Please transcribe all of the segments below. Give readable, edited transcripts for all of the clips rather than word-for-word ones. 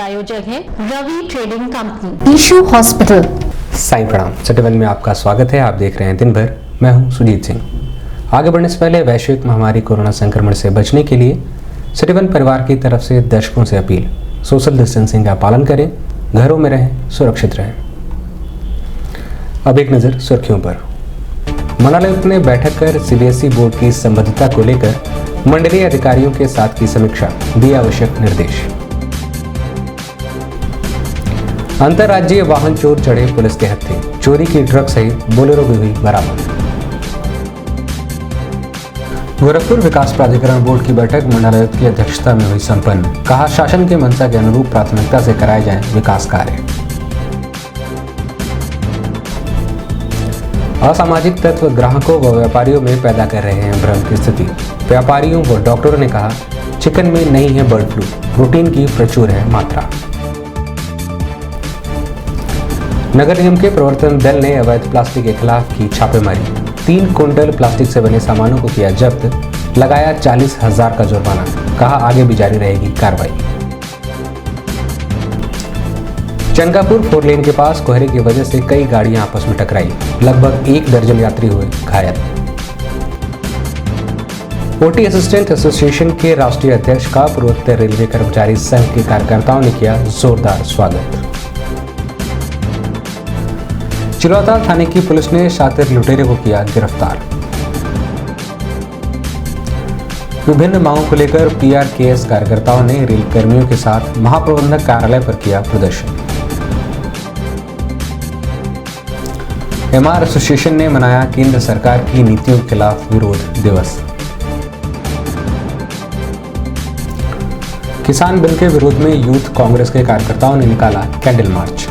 प्रायोजक है Ravi trading company, ईशू hospital. Sai प्रणाम। सिटी वन में आपका स्वागत है। आप देख रहे हैं दिन भर। मैं हूं सुजीत सिंह। आगे बढ़ने से पहले वैश्विक महामारी कोरोना संक्रमण से बचने के लिए सिटी वन परिवार की तरफ से दर्शकों से अपील, सोशल डिस्टेंसिंग का पालन करें, घरों में रहें, सुरक्षित रहें। अब एक नजर सुर्खियों पर। मंडलायुक्त ने बैठक कर सीबीएसई बोर्ड की संबद्धता को लेकर मंडलीय अधिकारियों के साथ की समीक्षा, दिए आवश्यक निर्देश। अंतर्राज्यीय वाहन चोर चढ़े पुलिस के हत्थे, चोरी की ट्रक सहित बोलेरो भी हुई बरामद। गोरखपुर विकास प्राधिकरण बोर्ड की बैठक मंडलायुक्त की अध्यक्षता में हुई संपन्न। कहा, शासन के मंशा के अनुरूप प्राथमिकता से कराए जाएं विकास कार्य। असामाजिक तत्व ग्राहकों व व्यापारियों में पैदा कर रहे हैं भ्रम की स्थिति। व्यापारियों व डॉक्टरों ने कहा, चिकन में नहीं है बर्ड फ्लू, प्रोटीन की प्रचुर है मात्रा। नगर निगम के प्रवर्तन दल ने अवैध प्लास्टिक के खिलाफ की छापेमारी। 3 क्विंटल प्लास्टिक से बने सामानों को किया जब्त, लगाया 40,000 का जुर्माना। कहा, आगे भी जारी रहेगी कार्रवाई। चनकापुर 4 लेन के पास कोहरे की वजह से कई गाड़ियां आपस में टकराई, लगभग 1 दर्जन यात्री हुए घायल। ओटी असिस्टेंट एसोसिएशन के राष्ट्रीय अध्यक्ष का पूर्वोत्तर रेलवे कर्मचारी संघ के कार्यकर्ताओं ने किया जोरदार स्वागत। चिलौता थाने की पुलिस ने शातिर लुटेरे को किया गिरफ्तार। विभिन्न मांगों को लेकर पीआरकेएस कार्यकर्ताओं ने रेल कर्मियों के साथ महाप्रबंधक कार्यालय पर किया प्रदर्शन। एमआर एसोसिएशन ने मनाया केंद्र सरकार की नीतियों के खिलाफ विरोध दिवस। किसान बिल के विरोध में यूथ कांग्रेस के कार्यकर्ताओं ने निकाला कैंडल मार्च।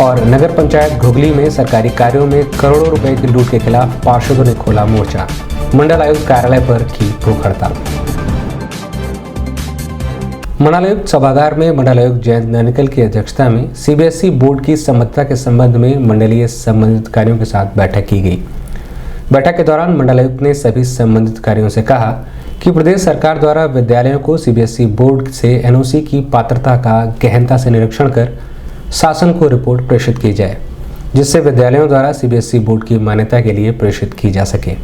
और नगर पंचायत घुगली में सरकारी कार्यों में करोड़ों रुपए की लूट के खिलाफ पार्षदों ने खोला मोर्चा, मंडलायुक्त कार्यालय पर की भूख हड़ताल। मंडलायुक्त सभागार में मंडलायुक्त जयंत ननिकल की अध्यक्षता में सीबीएसई बोर्ड की संबद्धता के संबंध में मंडलीय संबंधित अधिकारियों के साथ बैठक की गई। बैठक के दौरान मंडलायुक्त ने सभी संबंधित अधिकारियों से कहा कि प्रदेश सरकार द्वारा विद्यालयों को सीबीएसई बोर्ड से एनओसी की पात्रता का गहनता से निरीक्षण कर शासन को रिपोर्ट प्रेषित की जाए, जिससे विद्यालयों द्वारा सीबीएसई बोर्ड की मान्यता के लिए प्रेषित की जा सके।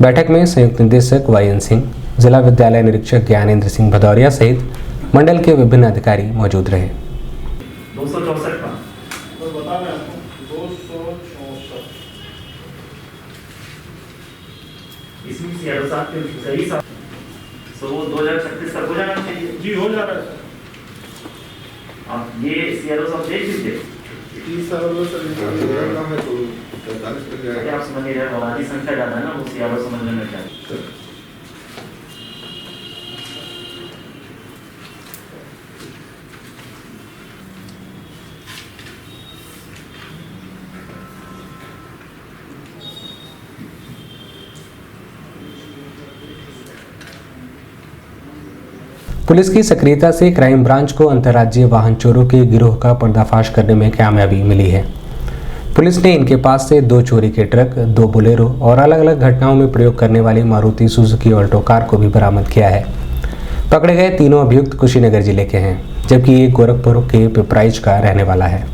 बैठक में संयुक्त निदेशक वाईएन सिंह, जिला विद्यालय निरीक्षक ज्ञानेंद्र सिंह भदौरिया सहित मंडल के विभिन्न अधिकारी मौजूद रहे। 264 का तो बता रहे हैं 264 इसमें सीआरओ साहब के सही साहब तो वो 2036 तक हो जाना चाहिए जी, हो जा रहा है। आप ये सीआरओ साहब देख लीजिए। 30 साल से निकलना है तो 45 तक जाएगा। आप समझ रहे हैं, आबादी संख्या ज़्यादा है ना, वो सीआरओ समझने में क्या है। पुलिस की सक्रियता से क्राइम ब्रांच को अंतर्राज्यीय वाहन चोरों के गिरोह का पर्दाफाश करने में कामयाबी मिली है। पुलिस ने इनके पास से 2 चोरी के ट्रक, 2 बोलेरो और अलग अलग घटनाओं में प्रयोग करने वाली मारुति सुजुकी ऑल्टो कार को भी बरामद किया है। पकड़े गए तीनों अभियुक्त कुशीनगर जिले के हैं, जबकि एक गोरखपुर के पिपराइच का रहने वाला है।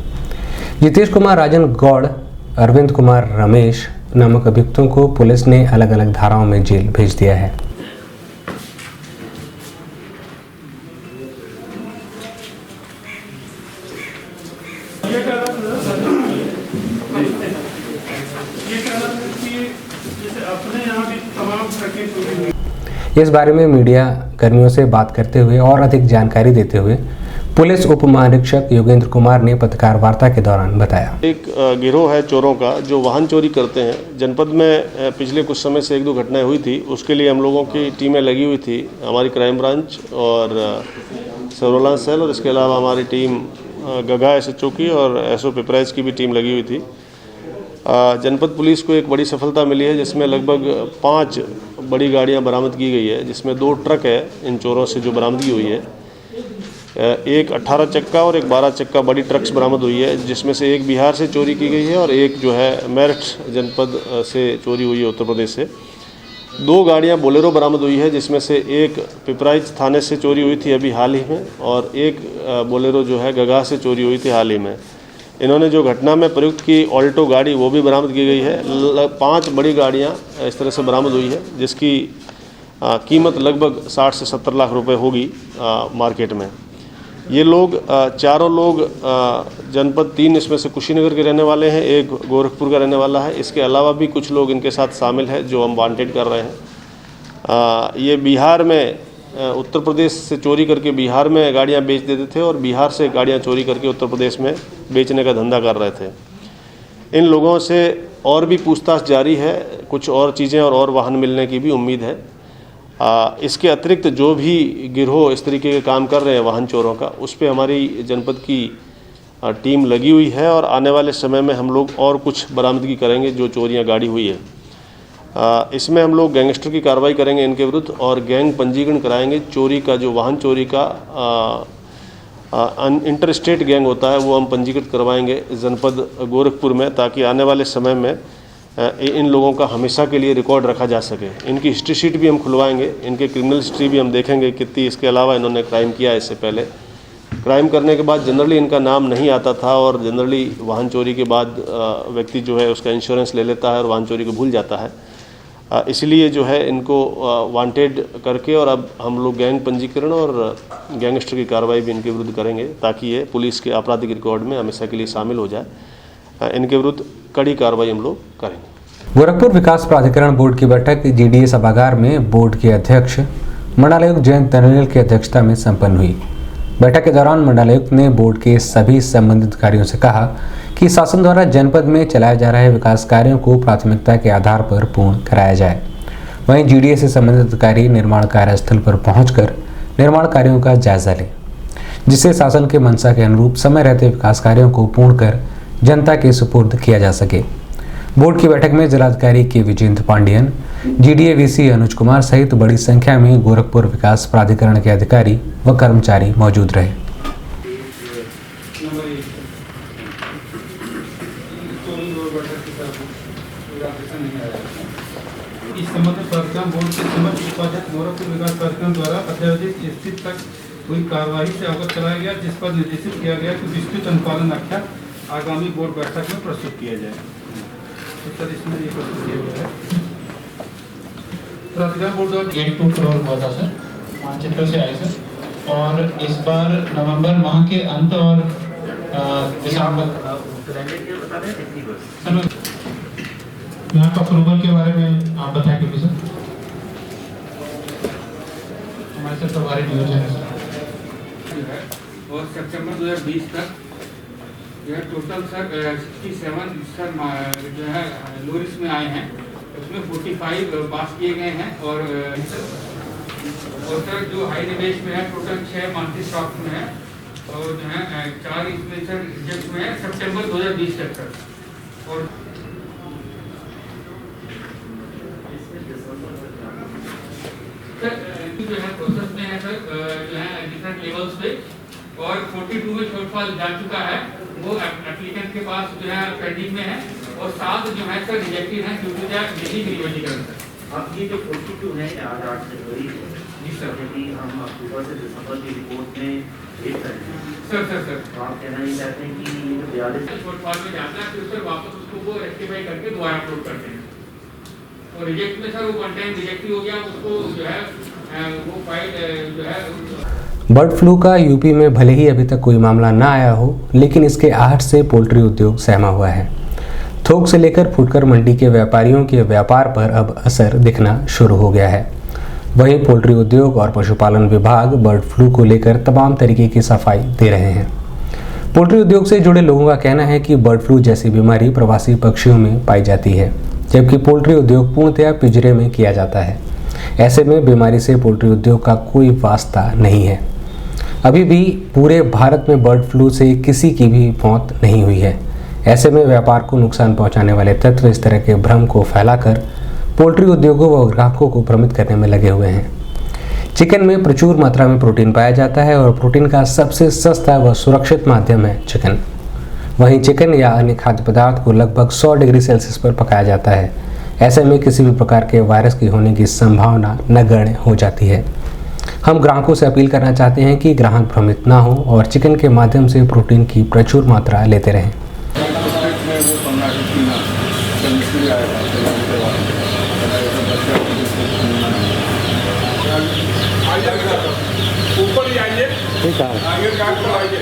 जितेश कुमार राजन गौड़, अरविंद कुमार रमेश नामक अभियुक्तों को पुलिस ने अलग अलग धाराओं में जेल भेज दिया है। इस बारे में मीडिया कर्मियों से बात करते हुए और अधिक जानकारी देते हुए पुलिस उप महानिरीक्षक योगेंद्र कुमार ने पत्रकार वार्ता के दौरान बताया। एक गिरोह है चोरों का जो वाहन चोरी करते हैं। जनपद में पिछले कुछ समय से 1-2 घटनाएं हुई थी, उसके लिए हम लोगों की टीमें लगी हुई थी, हमारी क्राइम ब्रांच और सर्विलांस सेल, और इसके अलावा हमारी टीम गगा एसएचओ की और एसओ पिपराइच की भी टीम लगी हुई थी। जनपद पुलिस को एक बड़ी सफलता मिली है, जिसमें लगभग 5 बड़ी गाड़ियां बरामद की गई है, जिसमें 2 ट्रक है इन चोरों से जो बरामदगी हुई है। एक 18 चक्का और एक 12 चक्का बड़ी ट्रक्स बरामद हुई है, जिसमें से एक बिहार से चोरी की गई है और एक जो है मेरठ जनपद से चोरी हुई है, उत्तर प्रदेश से। 2 गाड़ियां बोलेरो बरामद हुई है, जिसमें से एक पिपराइच थाने से चोरी हुई थी अभी हाल ही में, और एक बोलेरो जो है गगा से चोरी हुई थी हाल ही में। इन्होंने जो घटना में प्रयुक्त की ऑल्टो गाड़ी वो भी बरामद की गई है। 5 बड़ी गाड़ियां इस तरह से बरामद हुई है, जिसकी कीमत लगभग 60 से 70 लाख रुपए होगी मार्केट में। ये लोग चारों लोग जनपद 3 इसमें से कुशीनगर के रहने वाले हैं, एक गोरखपुर का रहने वाला है। इसके अलावा भी कुछ लोग इनके साथ शामिल हैं जो हम वांटेड कर रहे हैं। ये बिहार में उत्तर प्रदेश से चोरी करके बिहार में गाड़ियां बेच देते थे और बिहार से गाड़ियां चोरी करके उत्तर प्रदेश में बेचने का धंधा कर रहे थे। इन लोगों से और भी पूछताछ जारी है, कुछ और चीज़ें और वाहन मिलने की भी उम्मीद है। इसके अतिरिक्त जो भी गिरोह इस तरीके के काम कर रहे हैं वाहन चोरों का, उस पर हमारी जनपद की टीम लगी हुई है और आने वाले समय में हम लोग और कुछ बरामदगी करेंगे जो चोरियां गाड़ी हुई है। इसमें हम लोग गैंगस्टर की कार्रवाई करेंगे इनके विरुद्ध और गैंग पंजीकरण कराएंगे। चोरी का जो वाहन चोरी का इंटर स्टेट गैंग होता है वो हम पंजीकृत करवाएंगे जनपद गोरखपुर में, ताकि आने वाले समय में इन लोगों का हमेशा के लिए रिकॉर्ड रखा जा सके। इनकी हिस्ट्री शीट भी हम खुलवाएंगे, इनके क्रिमिनल हिस्ट्री भी हम देखेंगे कितनी इसके अलावा इन्होंने क्राइम किया। इससे पहले क्राइम करने के बाद जनरली इनका नाम नहीं आता था और जनरली वाहन चोरी के बाद व्यक्ति जो है उसका इंश्योरेंस ले लेता है और वाहन चोरी को भूल जाता है। इसलिए जो है इनको वांटेड करके और अब हम लोग गैंग पंजीकरण और गैंगस्टर की कार्रवाई भी इनके विरुद्ध करेंगे, ताकि ये पुलिस के आपराधिक रिकॉर्ड में हमेशा के लिए शामिल हो जाए। इनके विरुद्ध कड़ी कार्रवाई हम लोग करेंगे। गोरखपुर विकास प्राधिकरण बोर्ड की बैठक जीडीए सभागार में बोर्ड के अध्यक्ष मंडलायुक्त जयंत ननिकल की अध्यक्षता में संपन्न हुई। बैठक के दौरान मंडलायुक्त ने बोर्ड के सभी संबंधित अधिकारियों से कहा कि शासन द्वारा जनपद में चलाए जा रहे विकास कार्यों को प्राथमिकता के आधार पर पूर्ण कराया जाए। वहीं जीडीए से संबंधित अधिकारी निर्माण कार्यस्थल पर पहुंचकर निर्माण कार्यों का जायजा लें, जिससे शासन के मंशा के अनुरूप समय रहते विकास कार्यों को पूर्ण कर जनता के सुपुर्द किया जा सके। बोर्ड की बैठक में जिलाधिकारी के विजेंद्र पांडियन, जीडीए वीसी अनुज कुमार सहित बड़ी संख्या में गोरखपुर विकास प्राधिकरण के अधिकारी व कर्मचारी मौजूद रहे। इस संबंध में प्राधिकरण बोर्ड के समस्त उपाध्यक्ष गोरखपुर विकास प्राधिकरण द्वारा अध्यादेश स्थिति तक हुई कार्यवाही से अवगत कराया गया, जिस पर निर्देशित किया गया कि विस्तृत अनुपालन आख्या आगामी बोर्ड बैठक में प्रस्तुत किया जाए। तो सर इसमें ये प्रस्तुत किया गया है। प्राधिकरण बोर्ड द्वारा 82 करोड़ हुआ था सर, मानचित्र से आए सर, और इस बार नवंबर माह के अंत और दिसंबर यहाँ का अप्रूवल के बारे में आप बताएं क्योंकि सर हमारे सर प्रभारी नियोजन है और सितंबर 2020 तक जो है टोटल सर 67 सर जो है लोरिस में आए हैं, उसमें 45 पास किए गए हैं और सर जो हाई निवेश में है टोटल 6 मंथली स्टॉक में है और जो है 4 इसमें सर रिजेक्ट में है सितंबर 2020 तक सर। और जो है प्रोसेस में है सर जो है डिफरेंट लेवल्स पे और 42 में शॉर्टफॉल जा चुका है, वो एप्लीकेंट के पास जो है पेंडिंग में है और 7 जो है सर रिजेक्टेड है क्योंकि दिल्ली नियोजीकरण सर। अब ये जो 42 है आज 8 जनवरी जी सर, कि हम अक्टूबर से दिसंबर की रिपोर्ट में देख रहे हैं सर सर सर तो आप कहना ये चाहते हैं कि ये जो 42 शॉर्टफॉल में जाता है फिर सर वापस उसको वो रेक्टिफाई करके दोबारा अपलोड करते हैं और रिजेक्ट में सर वो वन टाइम रिजेक्ट हो गया, उसको जो है वो फाइल जो है। बर्ड फ्लू का यूपी में भले ही अभी तक कोई मामला ना आया हो, लेकिन इसके आहट से पोल्ट्री उद्योग सहमा हुआ है। थोक से लेकर फुटकर मंडी के व्यापारियों के व्यापार पर अब असर दिखना शुरू हो गया है। वहीं पोल्ट्री उद्योग और पशुपालन विभाग बर्ड फ्लू को लेकर तमाम तरीके की सफाई दे रहे हैं। पोल्ट्री उद्योग से जुड़े लोगों का कहना है कि बर्ड फ्लू जैसी बीमारी प्रवासी पक्षियों में पाई जाती है, जबकि पोल्ट्री उद्योग पूर्णतया पिंजरे में किया जाता है। ऐसे में बीमारी से पोल्ट्री उद्योग का कोई वास्ता नहीं है। अभी भी पूरे भारत में बर्ड फ्लू से किसी की भी मौत नहीं हुई है। ऐसे में व्यापार को नुकसान पहुंचाने वाले तत्व इस तरह के भ्रम को फैलाकर पोल्ट्री उद्योगों व ग्राहकों को भ्रमित करने में लगे हुए हैं। चिकन में प्रचुर मात्रा में प्रोटीन पाया जाता है और प्रोटीन का सबसे सस्ता व सुरक्षित माध्यम है चिकन। वहीं चिकन या अन्य खाद्य पदार्थ को लगभग 100 डिग्री सेल्सियस पर पकाया जाता है। ऐसे में किसी भी प्रकार के वायरस की होने की संभावना नगण्य हो जाती है। हम ग्राहकों से अपील करना चाहते हैं कि ग्राहक भ्रमित ना हो और चिकन के माध्यम से प्रोटीन की प्रचुर मात्रा लेते रहें। ऊपर ही आइए, आगे गार्ड पर आइए।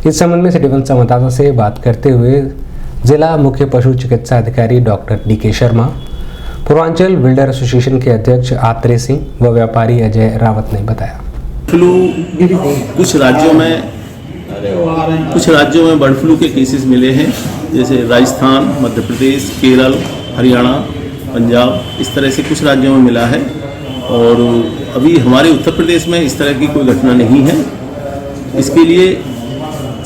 इस संबंध में सिटी वन संवाददाता से बात करते हुए जिला मुख्य पशु चिकित्सा अधिकारी doctor DK. Sharma, Purvanchal builder association के अध्यक्ष आत्रे सिंह व व्यापारी अजय रावत ने बताया। फ्लू कुछ राज्यों में बर्ड फ्लू के केसेस मिले हैं, जैसे राजस्थान, मध्य प्रदेश, केरल, हरियाणा, पंजाब, इस तरह से कुछ राज्यों में मिला है। और अभी हमारे उत्तर प्रदेश में इस तरह की कोई घटना नहीं है। इसके लिए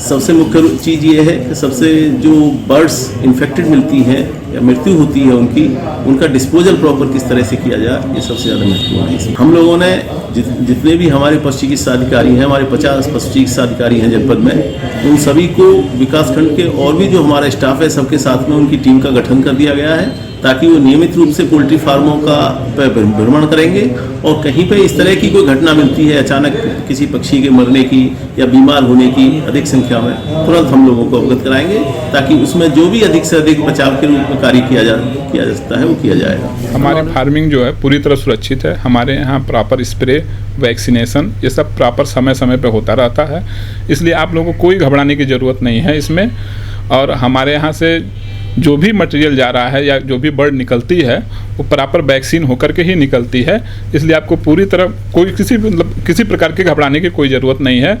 सबसे मुख्य चीज़ ये है कि सबसे जो बर्ड्स इन्फेक्टेड मिलती हैं या मृत्यु होती है उनका डिस्पोजल प्रॉपर किस तरह से किया जाए, ये सबसे ज़्यादा महत्वपूर्ण है। हम लोगों ने जितने भी हमारे पशु चिकित्सा अधिकारी हैं, हमारे 50 पशु चिकित्सा अधिकारी हैं जनपद में, उन सभी को विकासखंड के और भी जो हमारा स्टाफ है सबके साथ में उनकी टीम का गठन कर दिया गया है, ताकि वो नियमित रूप से पोल्ट्री फार्मों का भ्रमण करेंगे और कहीं पे इस तरह की कोई घटना मिलती है अचानक किसी पक्षी के मरने की या बीमार होने की अधिक संख्या में, तुरंत हम लोगों को अवगत कराएंगे, ताकि उसमें जो भी अधिक से अधिक बचाव के रूप में कार्य किया जा सकता है वो किया जाएगा। हमारी फार्मिंग जो है पूरी तरह सुरक्षित है। हमारे यहाँ प्रॉपर स्प्रे, वैक्सीनेशन, ये सब प्रॉपर समय समय पर होता रहता है, इसलिए आप लोगों को कोई घबराने की ज़रूरत नहीं है इसमें। और हमारे यहाँ से जो भी मटेरियल जा रहा है या जो भी बर्ड निकलती है वो प्रॉपर वैक्सीन होकर के ही निकलती है, इसलिए आपको पूरी तरह कोई किसी प्रकार के घबराने की कोई ज़रूरत नहीं है।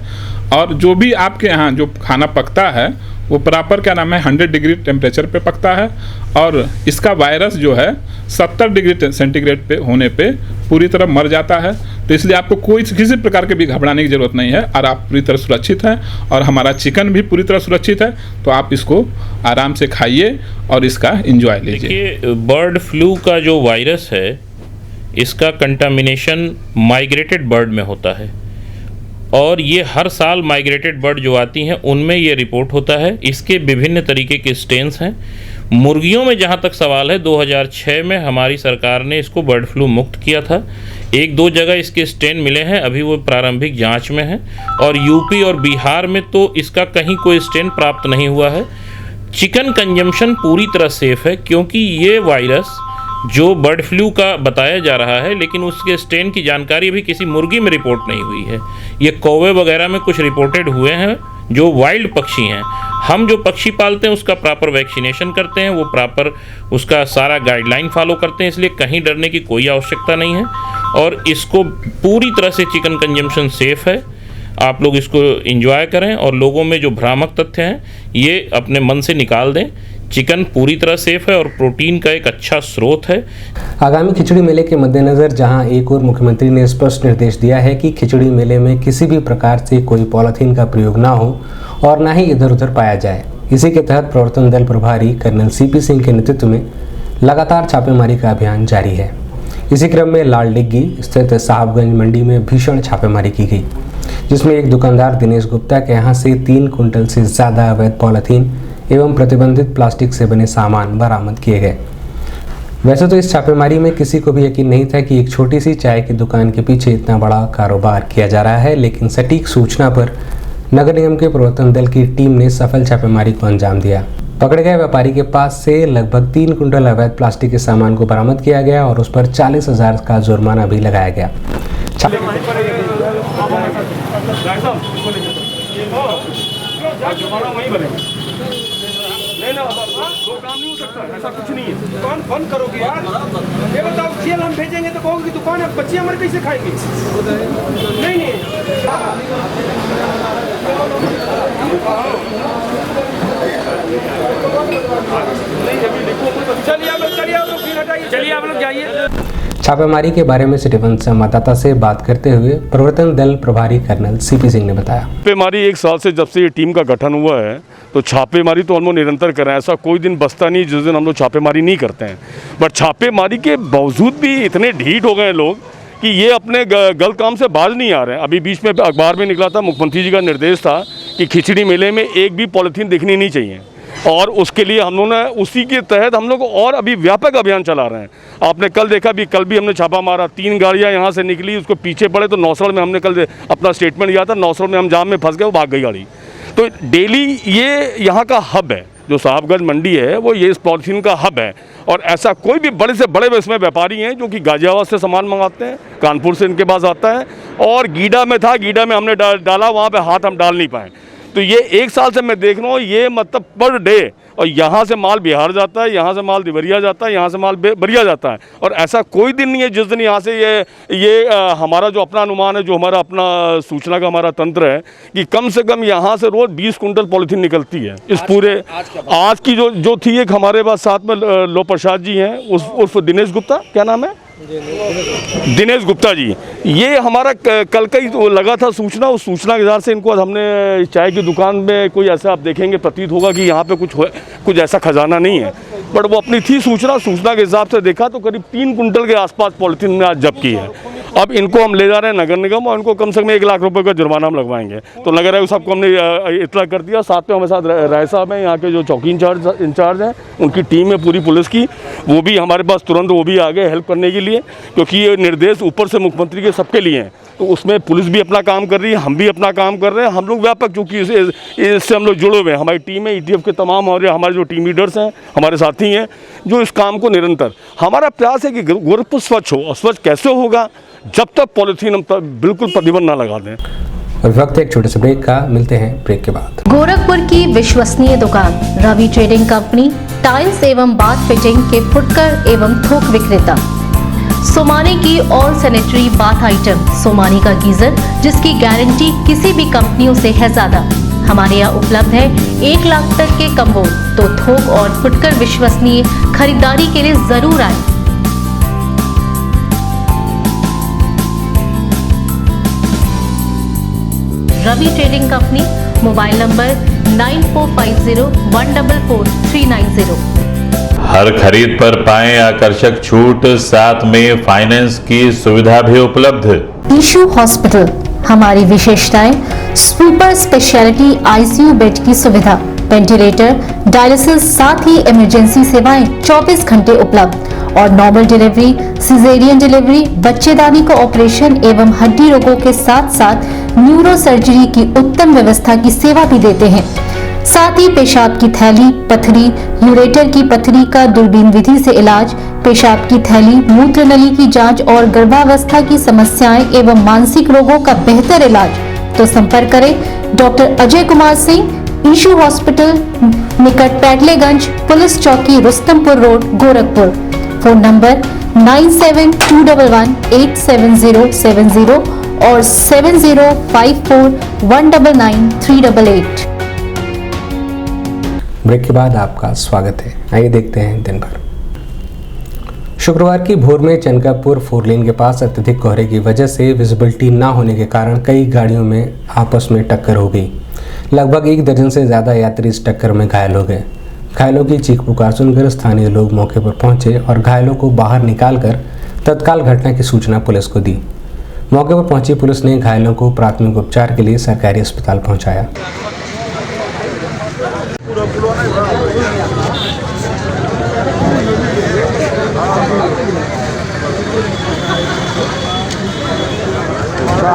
और जो भी आपके यहाँ जो खाना पकता है वो प्रॉपर 100 डिग्री टेम्परेचर पे पकता है और इसका वायरस जो है 70 डिग्री सेंटीग्रेड पे होने पे पूरी तरह मर जाता है। तो इसलिए आपको किसी प्रकार के भी घबराने की ज़रूरत नहीं है और आप पूरी तरह सुरक्षित हैं और हमारा चिकन भी पूरी तरह सुरक्षित है। तो आप इसको आराम से खाइए और इसका एंजॉय लीजिए। देखिए, बर्ड फ्लू का जो वायरस है इसका कंटामिनेशन माइग्रेटेड बर्ड में होता है और ये हर साल माइग्रेटेड बर्ड जो आती हैं उनमें ये रिपोर्ट होता है। इसके विभिन्न तरीके के स्ट्रेन्स हैं। मुर्गियों में जहाँ तक सवाल है, 2006 में हमारी सरकार ने इसको बर्ड फ्लू मुक्त किया था। 1-2 जगह इसके स्ट्रेन मिले हैं, अभी वो प्रारंभिक जांच में है। और यूपी और बिहार में तो इसका कहीं कोई स्ट्रेन प्राप्त नहीं हुआ है। चिकन कंजम्पशन पूरी तरह सेफ है, क्योंकि ये वायरस जो बर्ड फ्लू का बताया जा रहा है, लेकिन उसके स्ट्रेन की जानकारी अभी किसी मुर्गी में रिपोर्ट नहीं हुई है। ये कौवे वगैरह में कुछ रिपोर्टेड हुए हैं जो वाइल्ड पक्षी हैं। हम जो पक्षी पालते हैं उसका प्रॉपर वैक्सीनेशन करते हैं, वो प्रॉपर उसका सारा गाइडलाइन फॉलो करते हैं, इसलिए कहीं डरने की कोई आवश्यकता नहीं है। और इसको पूरी तरह से चिकन कंजम्पशन सेफ है। आप लोग इसको एंजॉय करें और लोगों में जो भ्रामक तथ्य हैं ये अपने मन से निकाल दें। चिकन पूरी तरह सेफ है और प्रोटीन का एक अच्छा स्रोत है। आगामी खिचड़ी मेले के मद्देनजर जहां एक और मुख्यमंत्री ने स्पष्ट निर्देश दिया है कि खिचड़ी मेले में किसी भी प्रकार से कोई पॉलीथीन का प्रयोग ना हो और ना ही इधर उधर पाया जाए। इसी के तहत प्रवर्तन दल प्रभारी कर्नल सीपी सिंह के नेतृत्व में लगातार छापेमारी का अभियान जारी है। इसी क्रम में लाल डिग्गी स्थित साहबगंज मंडी में भीषण छापेमारी की गई, जिसमें एक दुकानदार दिनेश गुप्ता के यहाँ से 3 कुंटल से ज़्यादा अवैध पॉलीथीन एवं प्रतिबंधित प्लास्टिक से बने सामान बरामद किए गए। वैसे तो इस छापेमारी में किसी को भी यकीन नहीं था कि एक छोटी सी चाय की दुकान के पीछे इतना बड़ा कारोबार किया जा रहा है, लेकिन सटीक सूचना पर नगर निगम के प्रवर्तन दल की टीम ने सफल छापेमारी को अंजाम दिया। पकड़े गए व्यापारी के पास से लगभग 3 कुंटल अवैध प्लास्टिक के सामान को बरामद किया गया और उस पर 40,000 का जुर्माना भी लगाया गया। जुर्माना वहीं बनेगा। ना, दो काम नहीं हो सकता, ऐसा कुछ नहीं है। दुकान बंद करोगे यार, ये बताओ जेल हम भेजेंगे तो कहोगे कि दुकान है, बच्चे हमारे कैसे खाएंगे? नहीं नहीं चलिए आप लोग जाइए। छापेमारी के बारे में सिटी वन संवाददाता से बात करते हुए प्रवर्तन दल प्रभारी कर्नल सीपी सिंह ने बताया। छापेमारी 1 साल से जब से ये टीम का गठन हुआ है तो छापेमारी तो हम लोग निरंतर कर रहे हैं। ऐसा कोई दिन बचता नहीं जिस दिन हम लोग छापेमारी नहीं करते हैं। बट छापेमारी के बावजूद भी इतने ढीठ हो गए हैं लोग कि ये अपने गलत काम से बाज नहीं आ रहे हैं। अभी बीच में अखबार में निकला था, मुख्यमंत्री जी का निर्देश था कि खिचड़ी मेले में एक भी पॉलीथीन दिखनी नहीं चाहिए, और उसके लिए हम लोगों ने उसी के तहत हम लोग और अभी व्यापक अभियान चला रहे हैं। आपने कल देखा भी, कल भी हमने छापा मारा, 3 गाड़ियां यहाँ से निकली, उसको पीछे पड़े तो नौसड़ में हमने कल अपना स्टेटमेंट दिया था, नौसड़ में हम जाम में फंस गए, वो भाग गई गाड़ी। तो डेली ये यहाँ का हब है, जो साहबगंज मंडी है वो ये इस पॉलीथीन का हब है। और ऐसा कोई भी बड़े से बड़े इसमें व्यापारी हैं जो कि गाजियाबाद से सामान मंगाते हैं, कानपुर से इनके पास आता है, और गीडा में था, गीडा में हमने डाला, वहाँ पे हाथ हम डाल नहीं पाए। तो ये 1 साल से मैं देख रहा हूँ, ये मतलब पर डे, और यहाँ से माल बिहार जाता है, यहाँ से माल देवरिया जाता है, यहाँ से माल बरिया जाता है। और ऐसा कोई दिन नहीं है जिस दिन यहाँ से ये हमारा जो अपना अनुमान है, जो हमारा अपना सूचना का हमारा तंत्र है, कि कम से कम यहाँ से रोज 20 कुंटल पॉलीथीन निकलती है। इस पूरे आज की जो थी, एक हमारे पास साथ में लो प्रसाद जी हैं, उर्फ दिनेश गुप्ता, क्या नाम है, दिनेश गुप्ता जी, ये हमारा कल का ही लगा था सूचना। उस सूचना के आधार से इनको हमने चाय की दुकान में कोई ऐसा आप देखेंगे प्रतीत होगा कि यहाँ पे कुछ ऐसा खजाना नहीं है, बट वो अपनी थी सूचना के हिसाब से देखा तो करीब 3 कुंटल के आसपास पॉलीथीन में आज जब्त की है। अब इनको हम ले जा रहे हैं नगर निगम, और इनको कम से कम 1 लाख रुपए का जुर्माना हम लगवाएंगे। तो नगर आयुक्त साहब को हमने इतला कर दिया। साथ में हमारे साथ राय साहब हैं, यहाँ के जो चौकी इंचार्ज हैं, उनकी टीम है पूरी पुलिस की, वो भी हमारे पास तुरंत वो भी आ गए हेल्प करने के लिए, क्योंकि ये निर्देश ऊपर से मुख्यमंत्री के सबके लिए हैं। तो उसमें पुलिस भी अपना काम कर रही है, हम भी अपना काम कर रहे हैं, हम लोग व्यापक, क्योंकि इससे हम लोग जुड़े हुए हैं। हमारी टीम है ETF के तमाम, और हमारे जो टीम लीडर्स हैं, हमारे साथी हैं, जो इस काम को निरंतर, हमारा प्रयास है कि गोरखपुर स्वच्छ हो। और स्वच्छ कैसे होगा, जब तक पॉलीथीन हम बिल्कुल प्रतिबंध ना लगा दें। और वक्त एक छोटे से ब्रेक का, मिलते हैं ब्रेक के बाद। गोरखपुर की विश्वसनीय दुकान रवि ट्रेडिंग कंपनी, टाइल्स एवं बाथ फिटिंग के फुटकर एवं थोक विक्रेता। सोमानी की all sanitary bath item, Somani का गीजर जिसकी गारंटी किसी भी कंपनियों से है ज्यादा। हमारे यहाँ उपलब्ध है 1 लाख तक के कम्बो। तो थोक और फुटकर विश्वसनीय खरीदारी के लिए जरूर आए। Ravi trading company, mobile number 9450144390। हर खरीद पर पाएं आकर्षक छूट, साथ में फाइनेंस की सुविधा भी उपलब्ध। ईशू हॉस्पिटल, हमारी विशेषताएं, सुपर स्पेशलिटी ICU बेड की सुविधा, वेंटिलेटर, डायलिसिस, साथ ही इमरजेंसी सेवाएं 24 घंटे उपलब्ध, और नॉर्मल डिलीवरी, सिजेरियन डिलीवरी, बच्चेदानी का ऑपरेशन एवं हड्डी रोगों के साथ साथ न्यूरो सर्जरी की उत्तम व्यवस्था की सेवा भी देते हैं। साथ ही पेशाब की थैली, पथरी, यूरेटर की पथरी का दूरबीन विधि से इलाज, पेशाब की थैली, मूत्र नली की जांच और गर्भावस्था की समस्याएं एवं मानसिक रोगों का बेहतर इलाज। तो संपर्क करें डॉक्टर अजय कुमार सिंह, ईशू हॉस्पिटल, निकट पैटलेगंज, पुलिस चौकी, Rustampur road, Gorakhpur. Phone number 9721187070 और 7054199388। ब्रेक के बाद आपका स्वागत है। आइए देखते हैं दिन भर। शुक्रवार की भोर में चनकापुर 4 लेन के पास अत्यधिक कोहरे की वजह से विजिबिलिटी न होने के कारण कई गाड़ियों में आपस में टक्कर हो गई। लगभग 1 दर्जन से ज़्यादा यात्री इस टक्कर में घायल हो गए। घायलों की चीख पुकार सुनकर स्थानीय लोग मौके पर पहुंचे और घायलों को बाहर निकालकर तत्काल घटना की सूचना पुलिस को दी। मौके पर पहुंची पुलिस ने घायलों को प्राथमिक उपचार के लिए सरकारी अस्पताल पहुंचाया।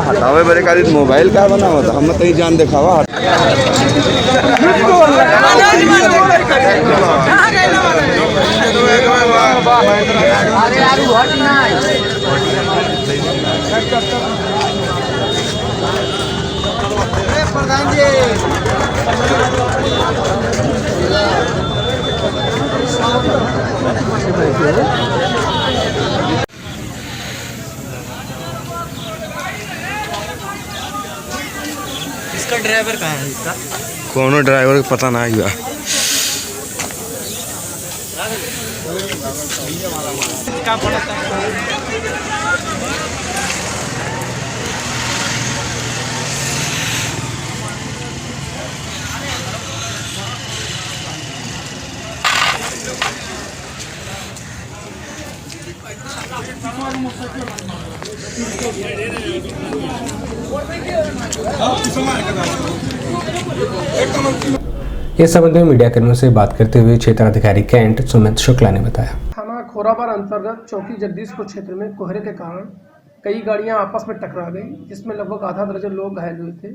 हटावे बड़े का मोबाइल का बना हुआ था, हम तो ही जान दिखावा। प्रधान जी ड्राइवर कहाँ है इसका? कोनो ड्राइवर को पता ना हुआ। क्या पड़ता है? इस संबंध में मीडिया कर्मियों से बात करते हुए क्षेत्राधिकारी कैंट सुमित शुक्ला ने बताया। थाना खोराबार अंतर्गत चौकी जगदीशपुर क्षेत्र में कोहरे के कारण कई गाड़ियां आपस में टकरा गई, जिसमें लगभग आधा दर्जन लोग घायल हुए थे।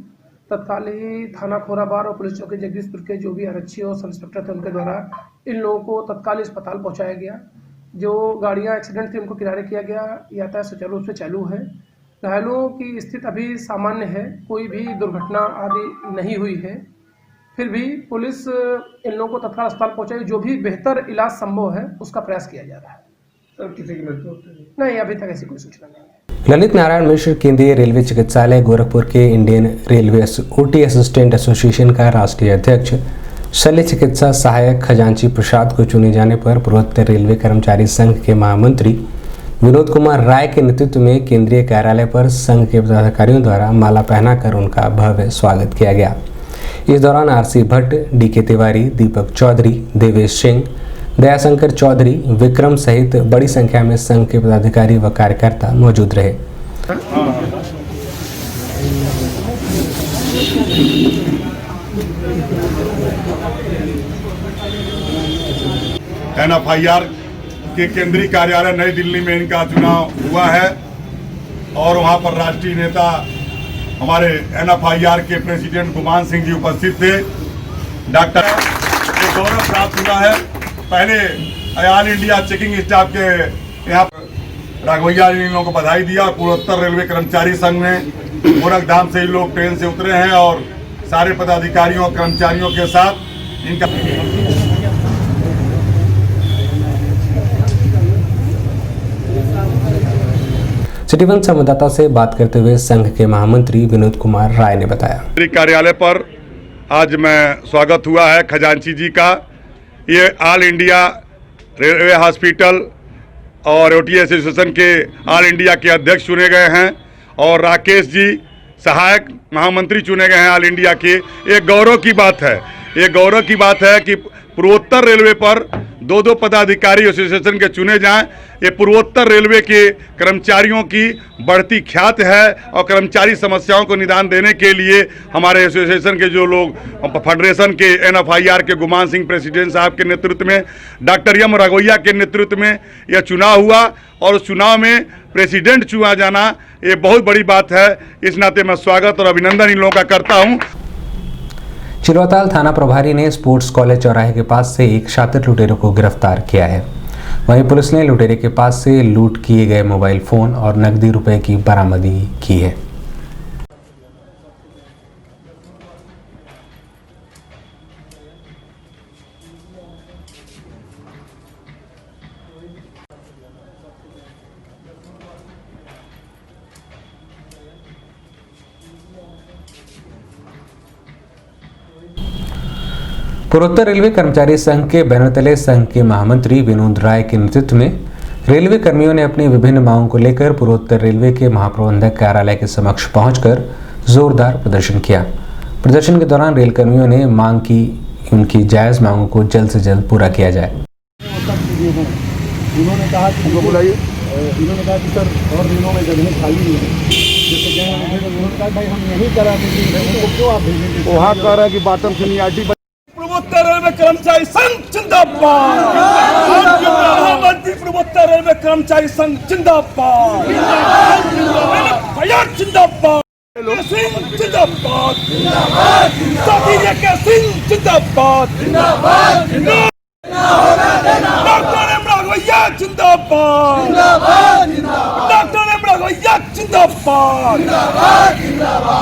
तत्काल ही थाना खोराबार और पुलिस चौकी जगदीशपुर के जो भी आरक्षी और सब इंस्पेक्टर थे उनके द्वारा इन लोगों को तत्काल अस्पताल पहुंचाया गया। जो गाड़ियां एक्सीडेंट थी उनको किनारे किया गया, यातायात सुचारू रूप से चालू है। घायलों की स्थिति अभी सामान्य है, कोई भी दुर्घटना आदि नहीं हुई है। फिर भी पुलिस इन लोगों को तत्काल अस्पताल पहुंचाई, जो भी बेहतर इलाज संभव है उसका प्रयास किया जा रहा है। सर किसी की मृत्यु नहीं, अभी तक ऐसी कोई सूचना नहीं है। ललित नारायण मिश्र केंद्रीय रेलवे चिकित्सालय गोरखपुर के Indian railway OT assistant association का राष्ट्रीय अध्यक्ष शल्य चिकित्सा सहायक खजांची प्रसाद को चुने जाने पर पूर्वोत्तर रेलवे कर्मचारी संघ के महामंत्री विनोद कुमार राय के नेतृत्व में केंद्रीय कार्यालय पर संघ के पदाधिकारियों द्वारा माला पहनाकर उनका भव्य स्वागत किया गया। इस दौरान आरसी भट्ट, डीके तिवारी, दीपक चौधरी, देवेश सिंह, दयाशंकर चौधरी, विक्रम सहित बड़ी संख्या में संघ के पदाधिकारी व कार्यकर्ता मौजूद रहे। NFIR के केंद्रीय कार्यालय नई दिल्ली में इनका चुनाव हुआ है और वहां पर राष्ट्रीय नेता हमारे NFIR के प्रेसिडेंट गुमान सिंह जी उपस्थित थे। डॉक्टर ये गौरव प्राप्त हुआ है। पहले ऑल इंडिया चेकिंग स्टाफ के यहाँ राघवैया जी इन लोगों को बधाई दिया। पूर्वोत्तर रेलवे कर्मचारी संघ में गोरखधाम से ही लोग ट्रेन से उतरे हैं और सारे पदाधिकारियों कर्मचारियों के साथ इनका सिटी वन संवाददाता से बात करते हुए संघ के महामंत्री विनोद कुमार राय ने बताया। कार्यालय पर आज मैं स्वागत हुआ है खजांची जी का। ये ऑल इंडिया रेलवे हॉस्पिटल और ओटी एसोसिएशन के ऑल इंडिया के अध्यक्ष चुने गए हैं और राकेश जी सहायक महामंत्री चुने गए हैं ऑल इंडिया के। ये गौरव की बात है, ये गौरव की बात है कि पूर्वोत्तर रेलवे पर दो पदाधिकारी एसोसिएशन के चुने जाएं। ये पूर्वोत्तर रेलवे के कर्मचारियों की बढ़ती ख्यात है और कर्मचारी समस्याओं को निदान देने के लिए हमारे एसोसिएशन के जो लोग फेडरेशन के NFIR के गुमान सिंह प्रेसिडेंट साहब के नेतृत्व में, डॉक्टर एम राघवैया के नेतृत्व में यह चुनाव हुआ और उस चुनाव में प्रेसिडेंट चुना जाना ये बहुत बड़ी बात है। इस नाते मैं स्वागत और अभिनंदन इन लोगों का करता हूँ। चिरौताल थाना प्रभारी ने स्पोर्ट्स कॉलेज चौराहे के पास से एक शातिर लुटेरे को गिरफ्तार किया है। वहीं पुलिस ने लुटेरे के पास से लूट किए गए मोबाइल फोन और नकदी रुपए की बरामदगी की है। पूर्वोत्तर रेलवे कर्मचारी संघ के बैनर तले संघ के महामंत्री विनोद राय के नेतृत्व में रेलवे कर्मियों ने अपनी विभिन्न मांगों को लेकर पूर्वोत्तर रेलवे के महाप्रबंधक कार्यालय के समक्ष पहुंचकर जोरदार प्रदर्शन किया। प्रदर्शन के दौरान रेल कर्मियों ने मांग की उनकी जायज मांगों को जल्द से जल्द पूरा किया जाए। इन्होंने कहा कि सर और दिनों में जगह खाली है, उन्होंने कहा भाई हम यही करा देंगे, क्यों आप भेजेंगे? वहाँ कह रहा है कि बॉटम सीनियरिटी पूर्वोत्तर रेलवे कर्मचारी संघ जिंदाबाद। महामंत्री पूर्वोत्तर रेलवे कर्मचारी संघ जिंदाबाद। जिंदाबाद सिंह जिंदाबाद। सिंह जिंदाबाद। डॉक्टर एम राघवैया जिंदाबाद। डॉक्टर एम राघवैया जिंदाबाद।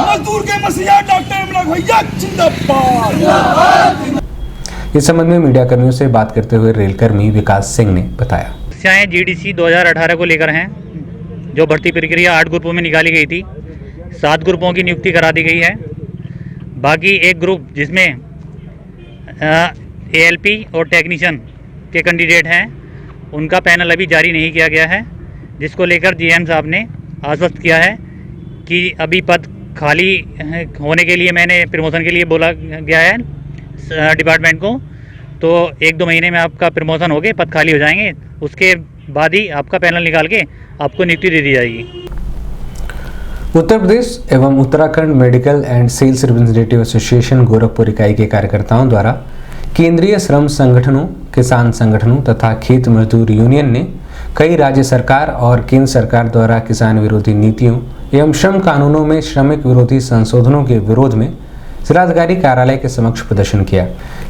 मजदूर के मसीहा डॉक्टर एम राघवैया जिंदाबाद। इस संबंध में मीडिया कर्मियों से बात करते हुए रेल कर्मी विकास सिंह ने बताया। समस्याएं GDC 2018 को लेकर हैं, जो भर्ती प्रक्रिया 8 ग्रुपों में निकाली गई थी। 7 ग्रुपों की नियुक्ति करा दी गई है। बाकी एक ग्रुप जिसमें ALP और टेक्नीशियन के कैंडिडेट हैं, उनका पैनल अभी जारी नहीं किया गया है, जिसको लेकर GM साहब ने आश्वस्त किया है कि अभी पद खाली होने के लिए मैंने प्रमोशन के लिए बोला गया है डिपार्टमेंट को। तो 1-2 महीने में आपका प्रमोशन हो गए, पद खाली हो जाएंगे, उसके बाद ही आपका पैनल निकाल के आपको नियुक्ति दे दी जाएगी। उत्तर प्रदेश एवं Uttarakhand medical and sales representative association Gorakhpur इकाई के कार्यकर्ताओं द्वारा केंद्रीय श्रम संगठनों, किसान संगठनों तथा खेत मजदूर यूनियन ने कई राज्य सरकार और केंद्र सरकार द्वारा किसान विरोधी नीतियों एवं श्रम कानूनों में श्रमिक विरोधी संशोधनों के विरोध में जिलाधिकारी कार्यालय के समक्ष प्रदर्शन किया।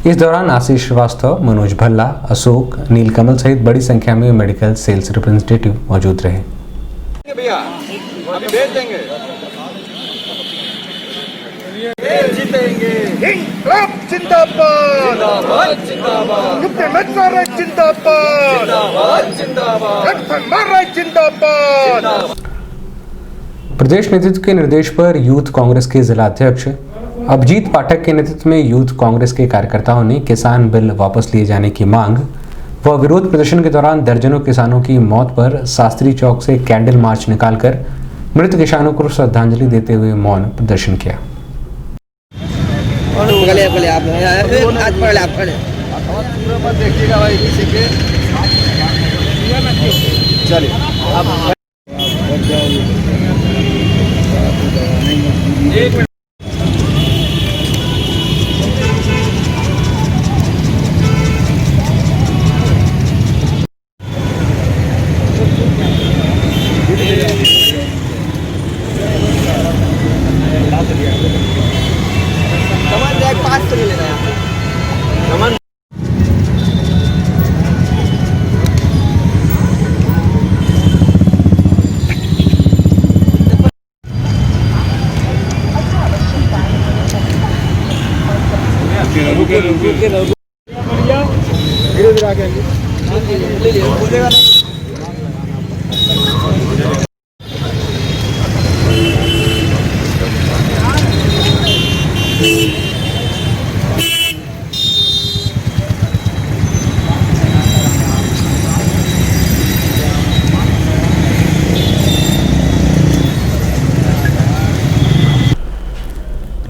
इस दौरान आशीष श्रीवास्तव, मनोज भल्ला, अशोक, नीलकमल सहित बड़ी संख्या में मेडिकल सेल्स रिप्रेजेंटेटिव मौजूद रहे। भैया अभी भेज देंगे, जीतेंगे। इंकलाब जिंदाबाद, जिंदाबाद जिंदाबाद, जिंदाबाद जिंदाबाद, जिंदाबाद जिंदाबाद। प्रदेश नेतृत्व के निर्देश पर यूथ कांग्रेस के जिला अध्यक्ष अभिजीत पाठक के नेतृत्व में यूथ कांग्रेस के कार्यकर्ताओं ने किसान बिल वापस लिए जाने की मांग व विरोध प्रदर्शन के दौरान दर्जनों किसानों की मौत पर शास्त्री चौक से कैंडल मार्च निकालकर मृत किसानों को श्रद्धांजलि देते हुए मौन प्रदर्शन किया। देखिएगा भाई किसी के चलिए एक मिनट। पास तो नहीं लेना है। धीरे धीरे आगे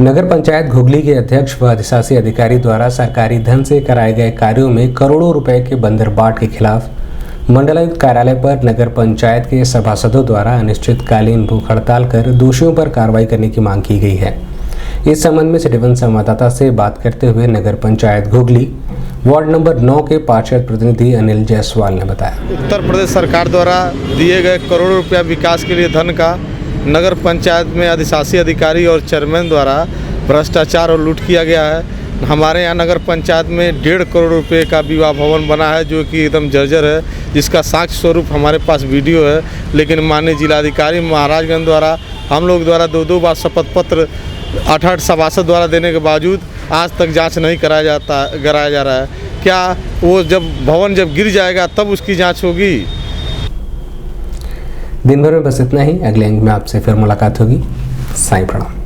नगर पंचायत घुगली के अध्यक्ष व अधिशासी अधिकारी द्वारा सरकारी धन से कराए गए कार्यों में करोड़ों रुपए के बंदरबाट के खिलाफ मंडलायुक्त कार्यालय पर नगर पंचायत के सभासदों द्वारा अनिश्चितकालीन भूख हड़ताल कर दोषियों पर कार्रवाई करने की मांग की गई है। इस संबंध में सिटीवन संवाददाता से बात करते हुए नगर पंचायत घुगली वार्ड नंबर 9 के पार्षद प्रतिनिधि अनिल जायसवाल ने बताया। उत्तर प्रदेश सरकार द्वारा दिए गए करोड़ों रुपया विकास के लिए धन का नगर पंचायत में अधिशासी अधिकारी और चेयरमैन द्वारा भ्रष्टाचार और लूट किया गया है। हमारे यहाँ नगर पंचायत में 1.5 करोड़ रुपए का विवाह भवन बना है जो कि एकदम जर्जर है, जिसका साक्ष्य स्वरूप हमारे पास वीडियो है। लेकिन माननीय जिलाधिकारी महाराजगंज द्वारा हम लोग द्वारा 2 बार शपथ पत्र 8 सभासद द्वारा देने के बावजूद आज तक जांच नहीं कराया जा रहा है। क्या वो भवन जब गिर जाएगा तब उसकी जांच होगी? दिन भर में बस इतना ही। अगले अंक में आपसे फिर मुलाकात होगी। साईं प्रणाम।